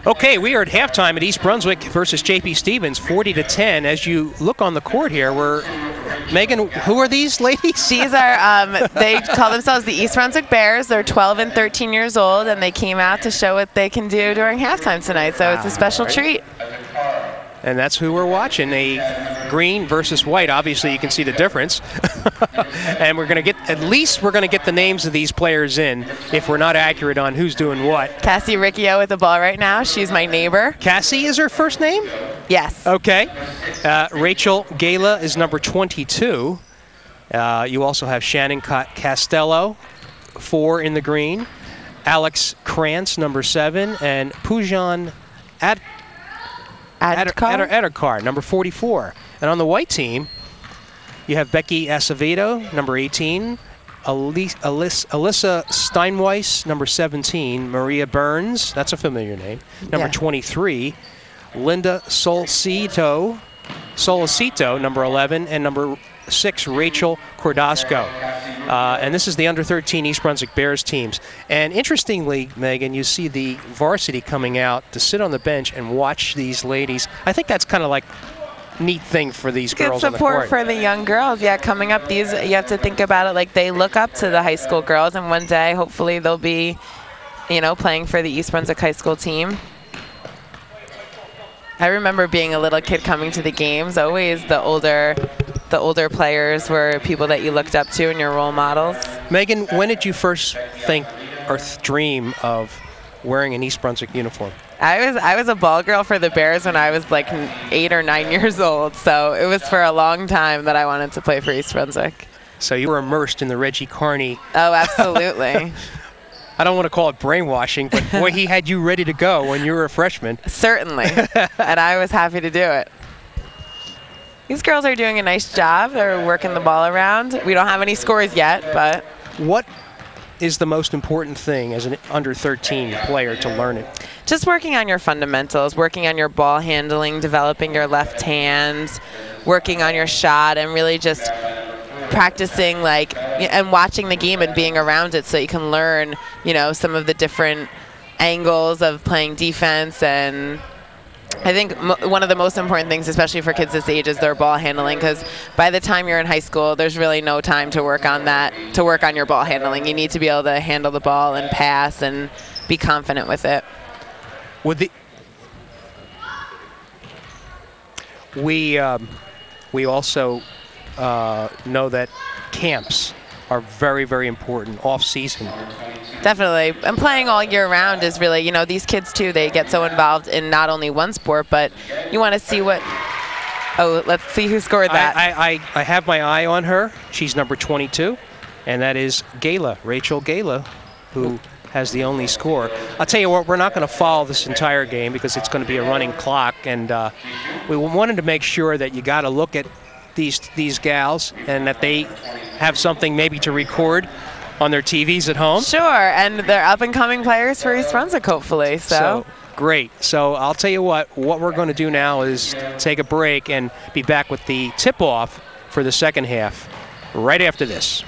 Okay, we are at halftime at East Brunswick versus JP Stevens, 40-10. As you look on the court here, Megan, who are these ladies? These are, they call themselves the East Brunswick Bears. They're 12 and 13 years old, and they came out to show what they can do during halftime tonight, so it's a special treat. And that's who we're watching, a green versus white. Obviously, you can see the difference. And we're going to get, at least we're going to get the names of these players in if we're not accurate on who's doing what. Cassie Riccio with the ball right now. She's my neighbor. Cassie is her first name? Yes. Okay. Rachel Gala is number 22. You also have Shannon Castello, 4 in the green. Alex Krantz, number 7. And Pujan Adderkar, number 44. And on the white team, you have Becky Acevedo, number 18. Alyssa Steinweiss, number 17. Maria Burns, that's a familiar name, number 23. Linda Solcito, number 11. And number 6, Rachel Cordasco. And this is the under-13 East Brunswick Bears teams. And interestingly, Megan, you see the varsity coming out to sit on the bench and watch these ladies. I think that's kind of like neat thing for these girls on the court. Good support for the young girls. Yeah, coming up, these you have to think about it like they look up to the high school girls, and one day, hopefully, they'll be, you know, playing for the East Brunswick high school team. I remember being a little kid coming to the games. Always the older players were people that you looked up to and your role models. Megan, when did you first think or dream of wearing an East Brunswick uniform? I was a ball girl for the Bears when I was like 8 or 9 years old, so it was for a long time that I wanted to play for East Brunswick. So you were immersed in the Reggie Carney. Oh, absolutely. I don't want to call it brainwashing, but boy, he had you ready to go when you were a freshman. Certainly, and I was happy to do it. These girls are doing a nice job. They're working the ball around. We don't have any scores yet, but... What is the most important thing as an under-13 player to learn it? Just working on your fundamentals, working on your ball handling, developing your left hand, working on your shot, and really just practicing and watching the game and being around it so you can learn, you know, some of the different angles of playing defense. And I think one of the most important things, especially for kids this age, is their ball handling, because by the time you're in high school, there's really no time to work on that, to work on your ball handling. You need to be able to handle the ball and pass and be confident with it. We also know that camps are very, very important off-season. Definitely. And playing all year round is really, you know, these kids too, they get so involved in not only one sport, but you want to see what, oh, let's see who scored that. I have my eye on her. She's number 22, and that is Gala, Rachel Gala, who has the only score. I'll tell you what, we're not going to follow this entire game because it's going to be a running clock, and we wanted to make sure that you got to look at these gals and that they have something maybe to record on their TVs at home. Sure, and they're up-and-coming players for East Brunswick, hopefully. So great. So I'll tell you what we're going to do now is take a break and be back with the tip-off for the second half right after this.